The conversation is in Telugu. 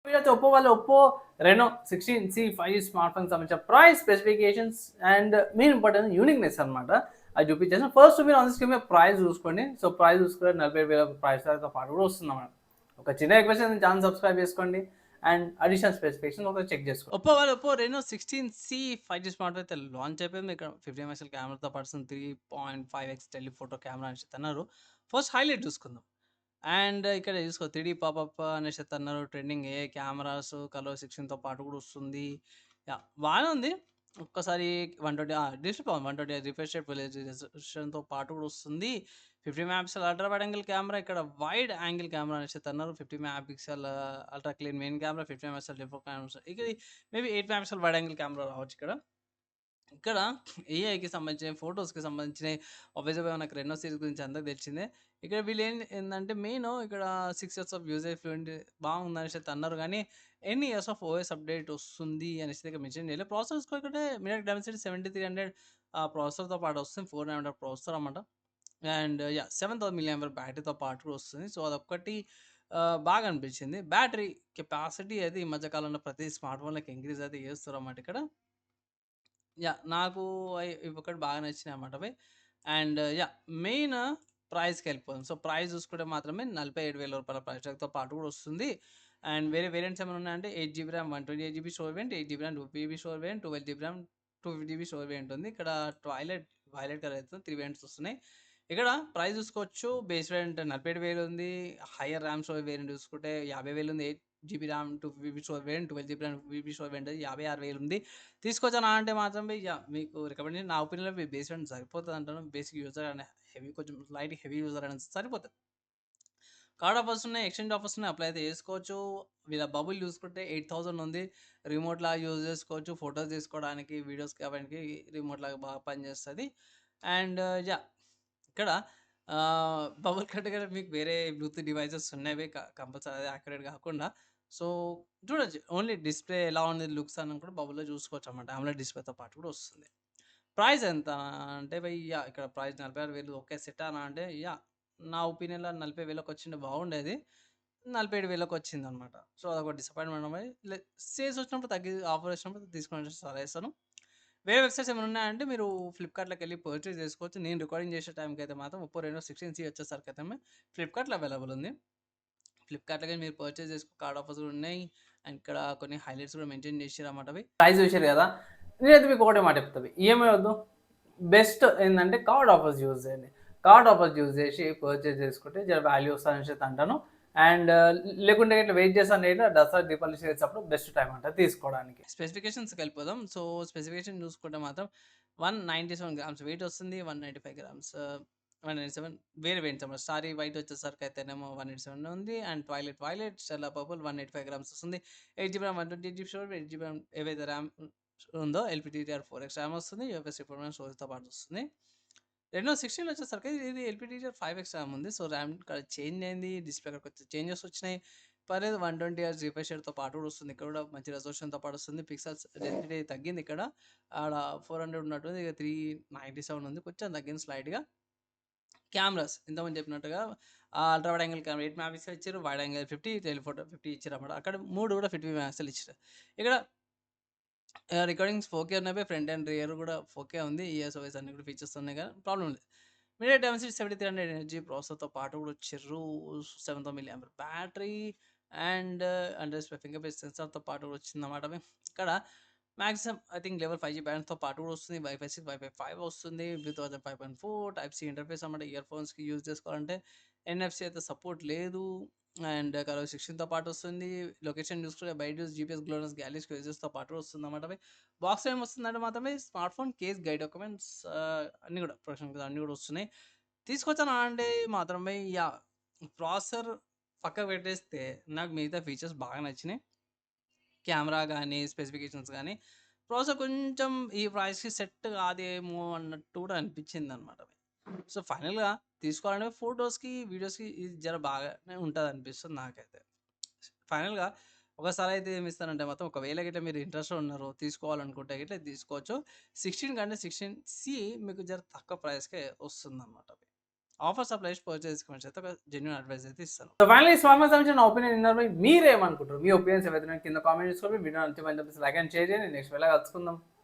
వీళ్ళైతే ఒప్పో వాళ్ళు Oppo Reno 16C 5G smart phone సంబంధించిన price specifications and main important uniqueness అనమాట అది చూపించేసాను. ఫస్ట్ మీరు ఆన్ స్క్రీన్ మీద ప్రైస్ చూసుకోండి. సో ప్రైస్ చూసుకుంటే 40,000 ప్రైస్తో పాటు కూడా వస్తుంది అన్నమాట. ఒక చిన్న రిక్వెస్ట్, ఛానల్ సబ్స్క్రైబ్ చేసుకోండి అండ్ అడిషనల్ స్పెసిఫికేషన్ ఒకసారి చెక్ చేసుకోండి. Oppo Reno 16C 5G smart అయితే లాంచ్ అయిపోయింది. ఇక్కడ 50 ఎంఎస్ఎల్ కెమెరాతో పాటు 3.5x టెలిఫోటో కెమెరా అనేసి అన్నారు. ఫస్ట్ హైలైట్ చూసుకుందాం. అండ్ ఇక్కడ చూసుకో 3D పాపప్ అనేసి అన్నారు. ట్రెండింగ్ ఏ కెమెరాస్ కలర్ 16తో పాటు కూడా వస్తుంది. బాగానే ఉంది. ఒక్కసారి 120 డిస్ప్లే బాగుంది. 120 రిఫ్రెష్ రేట్ రెజల్యూషన్తో పాటు కూడా వస్తుంది. 50 megapixel ultra wide angle camera, ఇక్కడ వైడ్ యాంగిల్ కెమెరా అనేసి అన్నారు. 50 megapixel ultra clean main camera, 50 megapixel depth camera, ఇక maybe 8 megapixel wide angle camera రావచ్చు ఇక్కడ. ఇక్కడ ఏఐకి సంబంధించిన ఫొటోస్కి సంబంధించిన ఆబ్వియస్గా మనకు రెనో సిరీస్ గురించి అందరికి తెలిసిందే. ఇక్కడ వీళ్ళు ఏంటంటే మెయిన్ ఇక్కడ 6 ఇయర్స్ ఆఫ్ యూజర్ ఫ్లూయెంట్ బాగుందనేసి అయితే అన్నారు. కానీ ఎన్ని ఇయర్స్ ఆఫ్ ఓఎస్ అప్డేట్ వస్తుంది అనేసి ఇక్కడ మెన్షన్ చేయలేదు. ప్రాసెసర్స్ ఇక్కడ మినట్ డెమెన్సిటీ 7300 ప్రాసెసర్తో పాటు వస్తుంది. 4900 ప్రాసెసర్ అన్నమాట. అండ్ 7000 mAh బ్యాటరీతో పాటు కూడా వస్తుంది. సో అదొక్కటి బాగా అనిపించింది. బ్యాటరీ కెపాసిటీ అయితే ఈ మధ్యకాలంలో ప్రతి స్మార్ట్ ఫోన్లకి ఇంక్రీజ్ అయితే చేస్తారు అన్నమాట ఇక్కడ. నాకు ఇవొకటి బాగా నచ్చినాయన్నమాట అవి. అండ్ మెయిన్ ప్రైస్‌కెళ్ళిపోదాం. సో, ప్రైస్ చూసుకుంటే మాత్రమే రూ. 47,000 ప్రైస్ ట్యాగ్‌తో పాటు కూడా వస్తుంది. అండ్ వేరే వేరియంట్స్ ఏమైనా ఉన్నాయంటే 8 GB RAM, 128 GB storage variant, 8 GB RAM, 2 GB storage variant, 12 GB RAM, 250 GB storage variant ఉంది. ఇక్కడ వైలెట్ కలర్ అయితే 3 వేరియంట్స్ వస్తున్నాయి. ఇక్కడ ప్రైస్ చూసుకోవచ్చు. బేస్ వేరియంట్ 47,000 ఉంది. హైయర్ ర్యామ్ స్టోరేజ్ వేరియంట్ చూసుకుంటే 50,000 ఉంది. 8 GB RAM, 250 storage variant, 12 GB RAM, 250 storage variant 56,000 ఉంది. తీసుకోవచ్చనా అంటే మాత్రం మీకు రికమెండేషన్ నా ఒపీనియన్‌లో బేస్ వేరియంట్ సరిపోతదంటాను. బేసిక్ యూజర్ అనే కొంచెం లైట్ హెవీ యూజర్ అనేది సరిపోతది. కార్డ్ ఆఫర్స్ ఉన్నాయి, ఎక్స్‌చేంజ్ ఆఫర్స్ ఉన్నాయి. అప్లై అయితే చేసుకోవచ్చు. వీళ్ళ బబుల్ చూసుకుంటే 8,000 ఉంది. రిమోట్‌లాగా యూజ్ చేసుకోవచ్చు. ఫోటోస్ తీసుకోవడానికి, వీడియోస్‌కి అవన్నీ రిమోట్‌లాగా బాగా పనిచేస్తది. అండ్ ఇక్కడ బబుల్ కేటగరీ మీకు వేరే బ్లూటూత్ డివైసెస్ ఉన్నవి కంపల్సరీ అదే యాక్యురేట్ కాకుండా. సో, చూడొచ్చు. ఓన్లీ డిస్‌ప్లే ఎలా ఉంది, లుక్స్ అని కూడా బబుల్‌లో చూసుకోవచ్చన్నమాట. అమోలెడ్ డిస్‌ప్లేతో పాటు కూడా వస్తుంది. ప్రైస్ ఎంత అంటే ఇక్కడ ప్రైస్ 46,000 ఓకే సెట్టా అనా అంటే నా ఒపీనియన్‌లో 40,000కి వచ్చింటే బాగుండేది. 47,000కి వచ్చిందనమాట. సో, అదొక డిసప్పాయింట్‌మెంట్ మరి. సేల్స్ వచ్చినప్పుడు ఆఫర్ వచ్చినప్పుడు తీసుకుని సరేస్తాను. వేరే వెబ్‌సైట్స్ ఏమైనా ఉన్నాయంటే మీరు ఫ్లిప్‌కార్ట్‌లోకెళ్ళి పర్చేజ్ చేసుకోవచ్చు. నేను రికార్డింగ్ చేసే టైంకైతే మాత్రం ఒప్పో రెనో 16C వచ్చేసరికైతే ఫ్లిప్‌కార్ట్‌లో అవైలబుల్ ఉంది. ఫ్లిప్‌కార్ట్‌లో మీరు పర్చేజ్ చేసుకో కార్డ్ ఆఫర్స్ కూడా ఉన్నాయి. అండ్ ఇక్కడ కొన్ని హైలైట్స్ కూడా మెన్షన్ చేసిరన్నమాట అవి. ప్రైస్ చూసారు కదా! నేనైతే మీకు ఒకటే మాట చెప్తా. ఈఎంఐ వద్దు. బెస్ట్ ఏందంటే కార్డ్ ఆఫర్స్ యూజ్ చేయండి. కార్డ్ ఆఫర్స్ యూజ్ చేసి పర్చేజ్ చేసుకుంటే జర వాల్యూ వస్తదనేసి అయితే అంటాను. అండ్ లేకుంటే ఇట్లా వెయిట్ చేస్తాను ఇట్లా దసరా, దీపావళి సేల్స్ అప్పుడు బెస్ట్ టైం అంట తీసుకోవడానికి. స్పెసిఫికేషన్స్‌కి వెళ్ళిపోదాం. సో, స్పెసిఫికేషన్ చూసుకుంటే మాత్రం 197 గ్రామ్స్ వెయిట్ వస్తుంది. 195 గ్రామ్స్ 197 వేరే వేరియంట్స్ అన్నమాట. స్టారీ వైట్ వచ్చేసరికైతేనేమో 187 ఉంది. And violet, Stella purple 185 grams వస్తుంది. 8 GB RAM, 128 GB storage, 8 GB RAM ఏవైతే ర్యామ్ ఉందో ఎల్‌పీడీడీఆర్ 4X ర్యామ్ వస్తుంది. యూఎఫ్ఎస్ 3.1 స్టోరేజ్‌తో పాటు వస్తుంది. రెనో 16 వచ్చేసరికి ఇది ఎల్‌పీడీడీఆర్ 5X ర్యామ్ ఉంది. సో, ర్యామ్ ఇక్కడ చేంజ్ అయింది. డిస్‌ప్లే కొంచెం చేంజెస్ వచ్చినాయి. పర్లేదు 120 హెర్ట్జ్ రిఫ్రెష్ రేట్‌తో పాటు కూడా వస్తుంది. ఇక్కడ కూడా మంచి రెజల్యూషన్‌తో పాటు వస్తుంది. పిక్సెల్స్ డెన్సిటీ తగ్గింది ఇక్కడ. ఆడ 400 ఉన్నట్టుంది. ఇక 397 ఉంది. కొంచెం తగ్గింది స్లైట్‌గా. కెమెరాస్ ఇంతకుముందు చెప్పినట్టుగా ultra wide angle camera 8 megapixel ఇచ్చారు. వైడ్ యాంగిల్ 50, టెలిఫోటో 50 ఇచ్చారన్నమాట. అక్కడ 3 కూడా 50 మెగాపిక్సెల్ ఇచ్చారు. ఇక్కడ రికార్డింగ్స్ 4K ఉన్నవి. ఫ్రంట్ అండ్ రియర్ కూడా 4K ఉంది. ఈఎస్ఓఎస్ అన్ని కూడా ఫీచర్స్ ఉన్నాయి కదా! ప్రాబ్లమ్ లేదు. మీడియాటెక్ డైమెన్సిటీ 7300 ఎనర్జీ ప్రాసెసర్‌తో పాటు కూడా ఇచ్చిర్రు. 7000 mAh battery and finger print సెన్సార్‌తో పాటు కూడా వచ్చిందన్నమాట. ఇక్కడ maximum I think level 5G బ్యాండ్‌తో పాటు కూడా వస్తుంది. వైఫై 6, వైఫై 5 వస్తుంది. బ్లూటూత్ 5.4 టైప్ సి ఇంటర్ఫేస్ అన్నమాట. ఇయర్ ఫోన్స్‌కి యూజ్ చేసుకోవాలంటే ఎన్ఎఫ్‌సి అయితే సపోర్ట్ లేదు. అండ్ కలర్ 16తో పాటు వస్తుంది. లొకేషన్ చూసుకుంటే బైజూస్, జీపీఎస్, గ్లోనస్, గ్యాలరీస్ క్విజెస్‌తో పాటు వస్తుందన్నమాట. బాక్స్‌లో ఏమొస్తుందంటే మాత్రమే smart phone case, guide documents అన్నీ కూడా ప్రొటెక్షన్ అన్నీ కూడా వస్తున్నాయి. తీసుకొచ్చానా అంటే మాత్రమే ప్రాసెసర్ పక్కకు పెట్టేస్తే నాకు మిగతా ఫీచర్స్ బాగా నచ్చినాయి. కెమెరా గానీ, స్పెసిఫికేషన్స్ గానీ, ప్రాసెసర్ కొంచెం ఈ ప్రైస్‌కి సెట్ కాదేమో అన్నట్టు కూడా అనిపించిందనమాట. సో, ఫైనల్‌గా తీసుకోవాలంటే ఫోటోస్‌కి, వీడియోస్‌కి ఇది జర బాగానే ఉంటదనిపిస్తుంది నాకైతే. ఫైనల్‌గా ఒకసారి అయితే ఏమిస్తానంటే మాత్రం ఒకవేళ గిట్ల మీరు ఇంట్రెస్ట్‌లో ఉన్నారు, తీసుకోవాలనుకుంటే గిట్ల ఇది తీసుకోవచ్చు. 16 కంటే 16C మీకు జర తక్కువ ప్రైస్‌కే వస్తుందనమాట. ఆఫర్స్ అప్లై చేసి పర్చేస్ చేసుకోమని అయితే ఒక జెన్యూన్ అడ్వైస్ అయితే ఇస్తాను. సో ఫైనల్లీ స్మార్ట్ ఫోన్స్ సంబంధించిన నా ఒపీనియన్ విన్నారు. మీరేమనుకుంటారు? మీ ఒపీనియన్స్ ఏవైతే కింద కామెంట్ చేసుకోండి. వీడియో నచ్చితే లైక్ అండ్ షేర్ చేయండి. నెక్స్ట్ వేళ కలుసుకుందాం.